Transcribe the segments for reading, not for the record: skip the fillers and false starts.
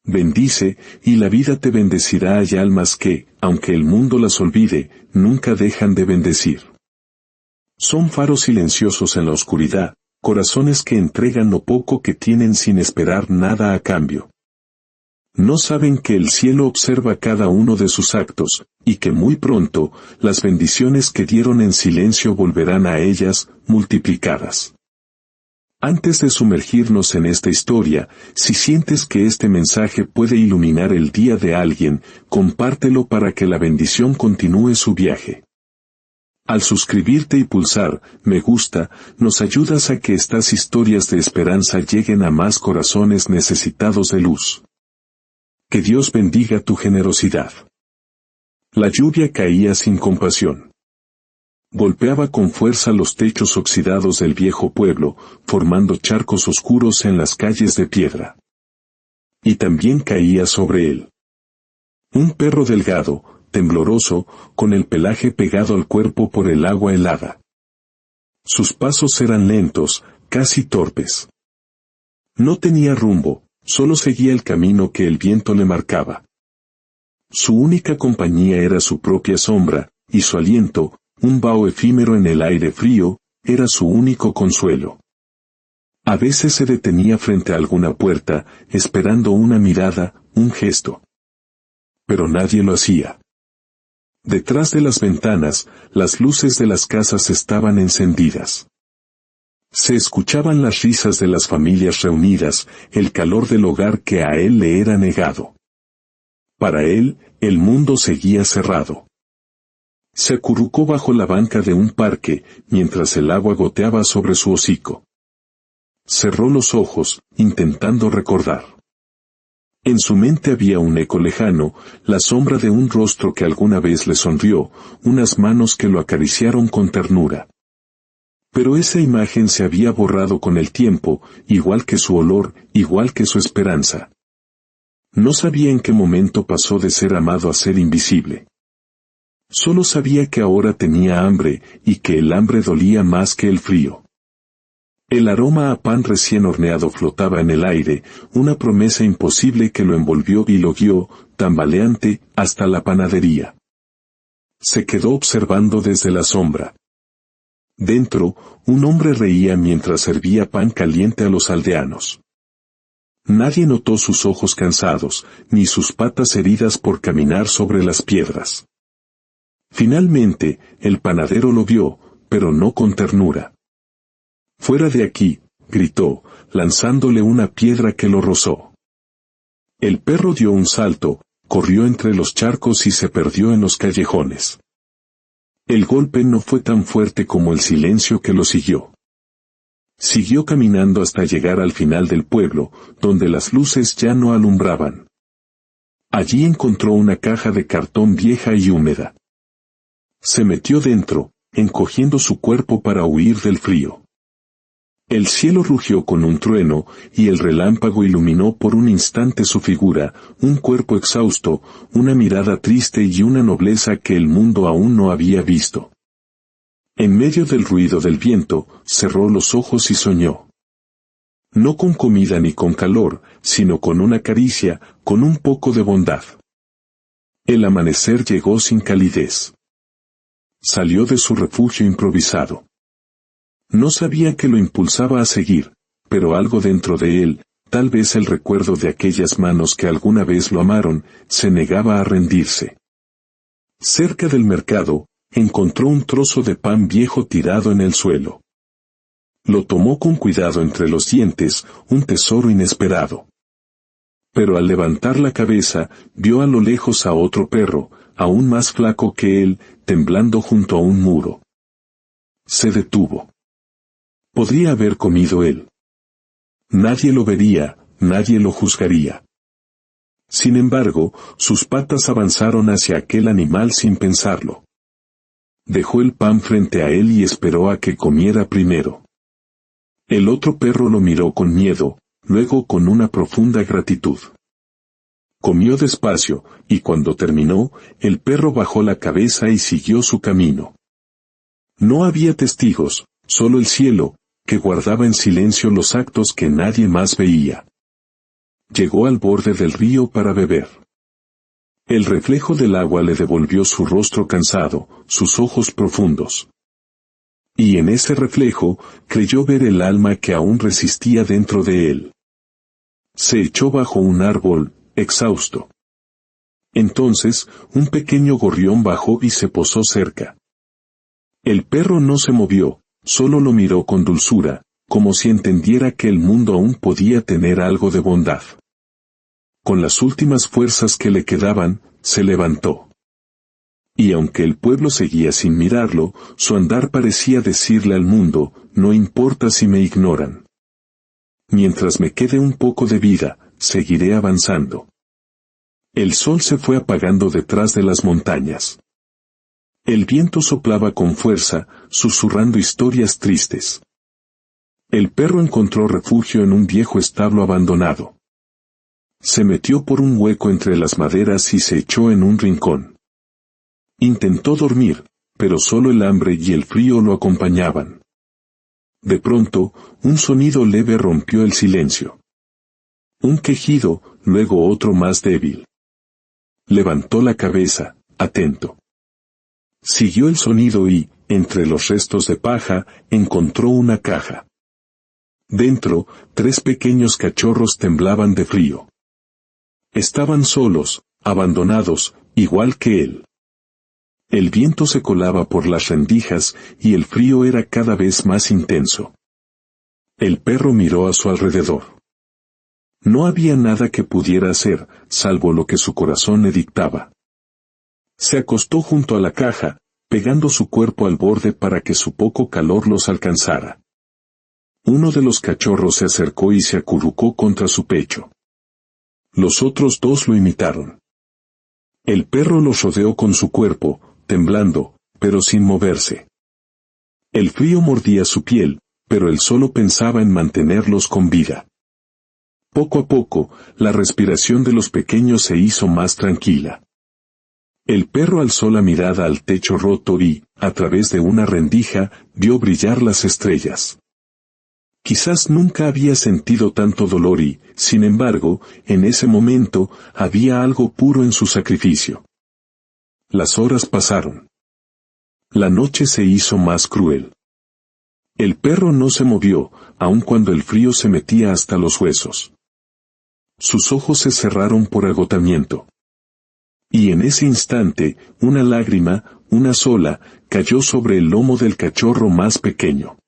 Bendice, y la vida te bendecirá. Hay almas que, aunque el mundo las olvide, nunca dejan de bendecir. Son faros silenciosos en la oscuridad, corazones que entregan lo poco que tienen sin esperar nada a cambio. No saben que el cielo observa cada uno de sus actos, y que muy pronto, las bendiciones que dieron en silencio volverán a ellas, multiplicadas. Antes de sumergirnos en esta historia, si sientes que este mensaje puede iluminar el día de alguien, compártelo para que la bendición continúe su viaje. Al suscribirte y pulsar me gusta, nos ayudas a que estas historias de esperanza lleguen a más corazones necesitados de luz. Que Dios bendiga tu generosidad. La lluvia caía sin compasión. Golpeaba con fuerza los techos oxidados del viejo pueblo, formando charcos oscuros en las calles de piedra. Y también caía sobre él. Un perro delgado, tembloroso, con el pelaje pegado al cuerpo por el agua helada. Sus pasos eran lentos, casi torpes. No tenía rumbo, solo seguía el camino que el viento le marcaba. Su única compañía era su propia sombra, y su aliento, un vaho efímero en el aire frío, era su único consuelo. A veces se detenía frente a alguna puerta, esperando una mirada, un gesto. Pero nadie lo hacía. Detrás de las ventanas, las luces de las casas estaban encendidas. Se escuchaban las risas de las familias reunidas, el calor del hogar que a él le era negado. Para él, el mundo seguía cerrado. Se acurrucó bajo la banca de un parque, mientras el agua goteaba sobre su hocico. Cerró los ojos, intentando recordar. En su mente había un eco lejano, la sombra de un rostro que alguna vez le sonrió, unas manos que lo acariciaron con ternura. Pero esa imagen se había borrado con el tiempo, igual que su olor, igual que su esperanza. No sabía en qué momento pasó de ser amado a ser invisible. Solo sabía que ahora tenía hambre, y que el hambre dolía más que el frío. El aroma a pan recién horneado flotaba en el aire, una promesa imposible que lo envolvió y lo guió, tambaleante, hasta la panadería. Se quedó observando desde la sombra. Dentro, un hombre reía mientras servía pan caliente a los aldeanos. Nadie notó sus ojos cansados, ni sus patas heridas por caminar sobre las piedras. Finalmente, el panadero lo vio, pero no con ternura. «Fuera de aquí», gritó, lanzándole una piedra que lo rozó. El perro dio un salto, corrió entre los charcos y se perdió en los callejones. El golpe no fue tan fuerte como el silencio que lo siguió. Siguió caminando hasta llegar al final del pueblo, donde las luces ya no alumbraban. Allí encontró una caja de cartón vieja y húmeda. Se metió dentro, encogiendo su cuerpo para huir del frío. El cielo rugió con un trueno, y el relámpago iluminó por un instante su figura, un cuerpo exhausto, una mirada triste y una nobleza que el mundo aún no había visto. En medio del ruido del viento, cerró los ojos y soñó. No con comida ni con calor, sino con una caricia, con un poco de bondad. El amanecer llegó sin calidez. Salió de su refugio improvisado. No sabía qué lo impulsaba a seguir, pero algo dentro de él, tal vez el recuerdo de aquellas manos que alguna vez lo amaron, se negaba a rendirse. Cerca del mercado, encontró un trozo de pan viejo tirado en el suelo. Lo tomó con cuidado entre los dientes, un tesoro inesperado. Pero al levantar la cabeza, vio a lo lejos a otro perro, aún más flaco que él, temblando junto a un muro. Se detuvo. Podría haber comido él. Nadie lo vería, nadie lo juzgaría. Sin embargo, sus patas avanzaron hacia aquel animal sin pensarlo. Dejó el pan frente a él y esperó a que comiera primero. El otro perro lo miró con miedo, luego con una profunda gratitud. Comió despacio, y cuando terminó, el perro bajó la cabeza y siguió su camino. No había testigos, solo el cielo, que guardaba en silencio los actos que nadie más veía. llegó al borde del río para beber. El reflejo del agua le devolvió su rostro cansado, sus ojos profundos. Y en ese reflejo, creyó ver el alma que aún resistía dentro de él. Se echó bajo un árbol, exhausto. Entonces, un pequeño gorrión bajó y se posó cerca. El perro no se movió, solo lo miró con dulzura, como si entendiera que el mundo aún podía tener algo de bondad. Con las últimas fuerzas que le quedaban, se levantó. Y aunque el pueblo seguía sin mirarlo, su andar parecía decirle al mundo, no importa si me ignoran. Mientras me quede un poco de vida, seguiré avanzando. El sol se fue apagando detrás de las montañas. El viento soplaba con fuerza, susurrando historias tristes. El perro encontró refugio en un viejo establo abandonado. Se metió por un hueco entre las maderas y se echó en un rincón. Intentó dormir, pero solo el hambre y el frío lo acompañaban. De pronto, un sonido leve rompió el silencio. Un quejido, luego otro más débil. Levantó la cabeza, atento. Siguió el sonido y, entre los restos de paja, encontró una caja. Dentro, 3 pequeños cachorros temblaban de frío. Estaban solos, abandonados, igual que él. El viento se colaba por las rendijas y el frío era cada vez más intenso. El perro miró a su alrededor. No había nada que pudiera hacer, salvo lo que su corazón le dictaba. Se acostó junto a la caja, pegando su cuerpo al borde para que su poco calor los alcanzara. Uno de los cachorros se acercó y se acurrucó contra su pecho. Los otros 2 lo imitaron. El perro los rodeó con su cuerpo, temblando, pero sin moverse. El frío mordía su piel, pero él solo pensaba en mantenerlos con vida. Poco a poco, la respiración de los pequeños se hizo más tranquila. El perro alzó la mirada al techo roto y, a través de una rendija, vio brillar las estrellas. Quizás nunca había sentido tanto dolor y, sin embargo, en ese momento, había algo puro en su sacrificio. Las horas pasaron. La noche se hizo más cruel. El perro no se movió, aun cuando el frío se metía hasta los huesos. Sus ojos se cerraron por agotamiento. Y en ese instante, una lágrima, una sola, cayó sobre el lomo del cachorro más pequeño.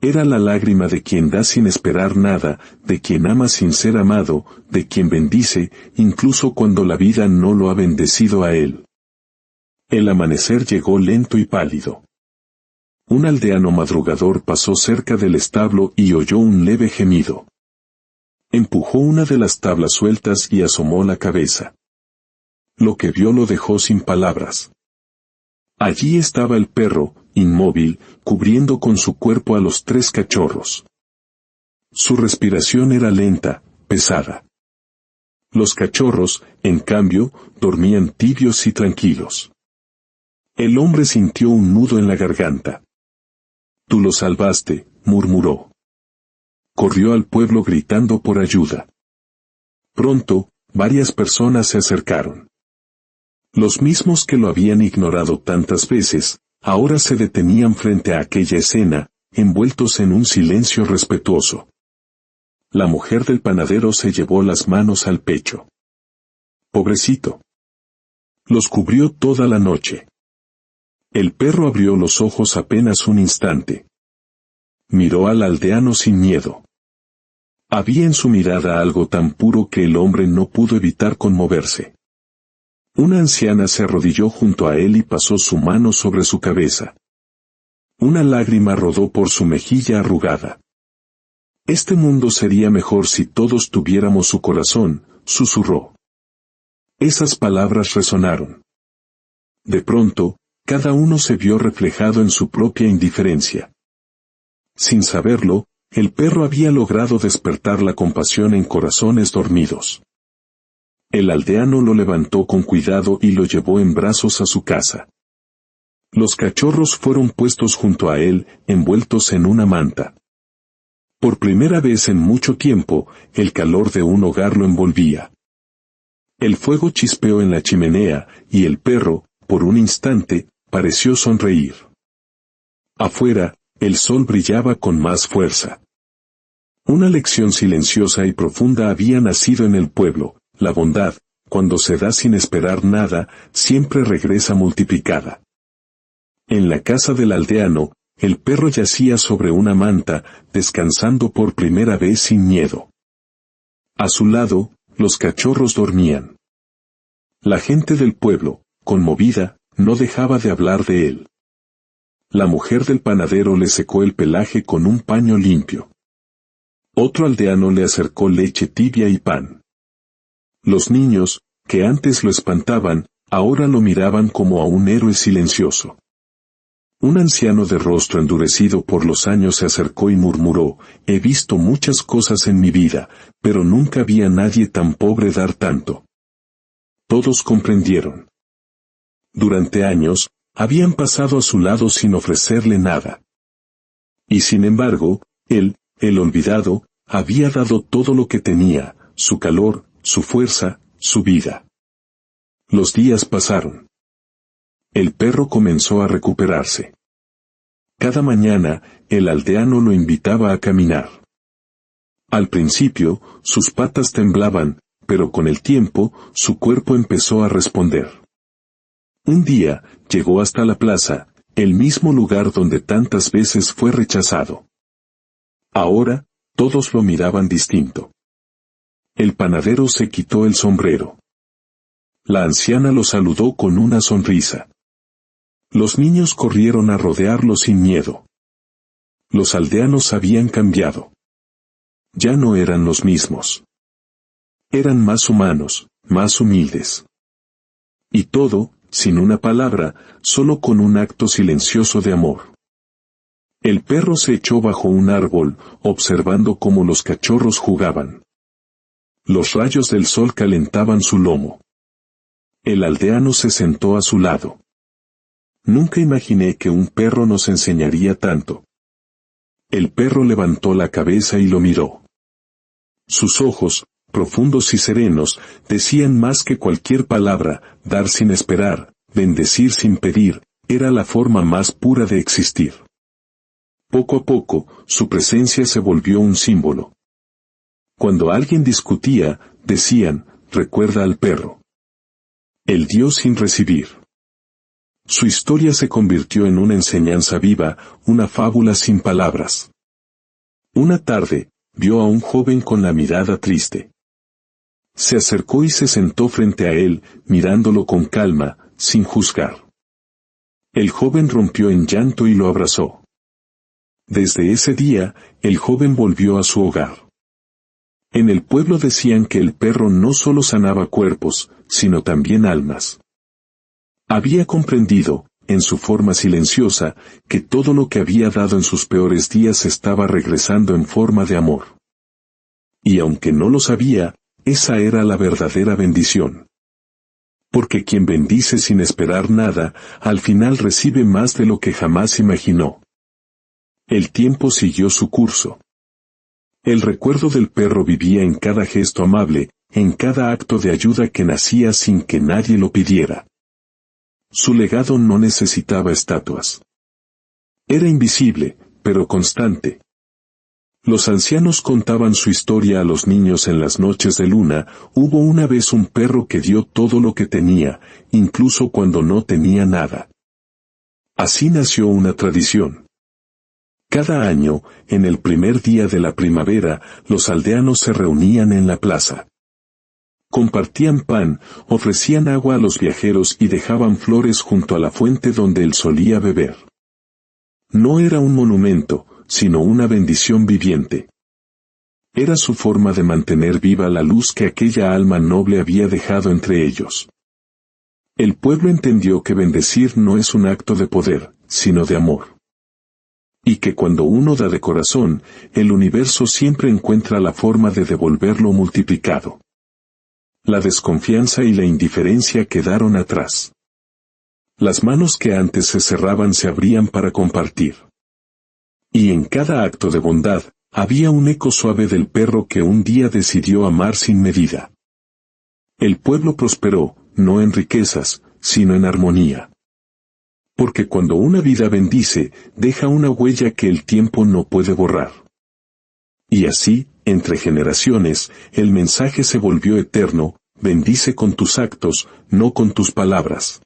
Era la lágrima de quien da sin esperar nada, de quien ama sin ser amado, de quien bendice, incluso cuando la vida no lo ha bendecido a él. El amanecer llegó lento y pálido. Un aldeano madrugador pasó cerca del establo y oyó un leve gemido. Empujó una de las tablas sueltas y asomó la cabeza. Lo que vio lo dejó sin palabras. Allí estaba el perro, inmóvil, cubriendo con su cuerpo a los 3 cachorros. Su respiración era lenta, pesada. Los cachorros, en cambio, dormían tibios y tranquilos. El hombre sintió un nudo en la garganta. «Tú lo salvaste», murmuró. Corrió al pueblo gritando por ayuda. Pronto, varias personas se acercaron. Los mismos que lo habían ignorado tantas veces, ahora se detenían frente a aquella escena, envueltos en un silencio respetuoso. La mujer del panadero se llevó las manos al pecho. Pobrecito. Los cubrió toda la noche. El perro abrió los ojos apenas un instante. Miró al aldeano sin miedo. Había en su mirada algo tan puro que el hombre no pudo evitar conmoverse. Una anciana se arrodilló junto a él y pasó su mano sobre su cabeza. Una lágrima rodó por su mejilla arrugada. Este mundo sería mejor si todos tuviéramos su corazón, susurró. Esas palabras resonaron. De pronto, cada uno se vio reflejado en su propia indiferencia. Sin saberlo, el perro había logrado despertar la compasión en corazones dormidos. El aldeano lo levantó con cuidado y lo llevó en brazos a su casa. Los cachorros fueron puestos junto a él, envueltos en una manta. Por primera vez en mucho tiempo, el calor de un hogar lo envolvía. El fuego chispeó en la chimenea, y el perro, por un instante, pareció sonreír. Afuera, el sol brillaba con más fuerza. Una lección silenciosa y profunda había nacido en el pueblo: la bondad, cuando se da sin esperar nada, siempre regresa multiplicada. En la casa del aldeano, el perro yacía sobre una manta, descansando por primera vez sin miedo. A su lado, los cachorros dormían. La gente del pueblo, conmovida, no dejaba de hablar de él. La mujer del panadero le secó el pelaje con un paño limpio. Otro aldeano le acercó leche tibia y pan. Los niños, que antes lo espantaban, ahora lo miraban como a un héroe silencioso. Un anciano de rostro endurecido por los años se acercó y murmuró: «He visto muchas cosas en mi vida, pero nunca vi a nadie tan pobre dar tanto». Todos comprendieron. Durante años, habían pasado a su lado sin ofrecerle nada. Y sin embargo, él, el olvidado, había dado todo lo que tenía: su calor, su fuerza, su vida. Los días pasaron. El perro comenzó a recuperarse. Cada mañana, el aldeano lo invitaba a caminar. Al principio, sus patas temblaban, pero con el tiempo, su cuerpo empezó a responder. Un día, llegó hasta la plaza, el mismo lugar donde tantas veces fue rechazado. Ahora, todos lo miraban distinto. El panadero se quitó el sombrero. La anciana lo saludó con una sonrisa. Los niños corrieron a rodearlo sin miedo. Los aldeanos habían cambiado. Ya no eran los mismos. Eran más humanos, más humildes. Y todo, sin una palabra, solo con un acto silencioso de amor. El perro se echó bajo un árbol, observando cómo los cachorros jugaban. Los rayos del sol calentaban su lomo. El aldeano se sentó a su lado. Nunca imaginé que un perro nos enseñaría tanto. El perro levantó la cabeza y lo miró. Sus ojos, profundos y serenos, decían más que cualquier palabra: dar sin esperar, bendecir sin pedir, era la forma más pura de existir. Poco a poco, su presencia se volvió un símbolo. Cuando alguien discutía, decían: recuerda al perro. Él dio sin recibir. Su historia se convirtió en una enseñanza viva, una fábula sin palabras. Una tarde, vio a un joven con la mirada triste. Se acercó y se sentó frente a él, mirándolo con calma, sin juzgar. El joven rompió en llanto y lo abrazó. Desde ese día, el joven volvió a su hogar. En el pueblo decían que el perro no solo sanaba cuerpos, sino también almas. Había comprendido, en su forma silenciosa, que todo lo que había dado en sus peores días estaba regresando en forma de amor. Y aunque no lo sabía, esa era la verdadera bendición. Porque quien bendice sin esperar nada, al final recibe más de lo que jamás imaginó. El tiempo siguió su curso. El recuerdo del perro vivía en cada gesto amable, en cada acto de ayuda que nacía sin que nadie lo pidiera. Su legado no necesitaba estatuas. Era invisible, pero constante. Los ancianos contaban su historia a los niños en las noches de luna. Hubo una vez un perro que dio todo lo que tenía, incluso cuando no tenía nada. Así nació una tradición. Cada año, en el primer día de la primavera, los aldeanos se reunían en la plaza. Compartían pan, ofrecían agua a los viajeros y dejaban flores junto a la fuente donde él solía beber. No era un monumento, sino una bendición viviente. Era su forma de mantener viva la luz que aquella alma noble había dejado entre ellos. El pueblo entendió que bendecir no es un acto de poder, sino de amor. Y que cuando uno da de corazón, el universo siempre encuentra la forma de devolverlo multiplicado. La desconfianza y la indiferencia quedaron atrás. Las manos que antes se cerraban se abrían para compartir. Y en cada acto de bondad, Había un eco suave del perro que un día decidió amar sin medida. El pueblo prosperó, no en riquezas, sino en armonía. Porque cuando una vida bendice, deja una huella que el tiempo no puede borrar. Y así, entre generaciones, el mensaje se volvió eterno: bendice con tus actos, no con tus palabras.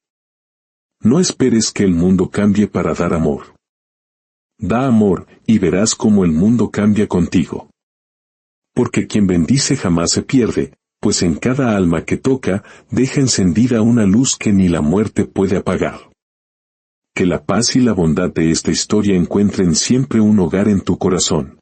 No esperes que el mundo cambie para dar amor. Da amor, y verás cómo el mundo cambia contigo. Porque quien bendice jamás se pierde, pues en cada alma que toca, deja encendida una luz que ni la muerte puede apagar. Que la paz y la bondad de esta historia encuentren siempre un hogar en tu corazón.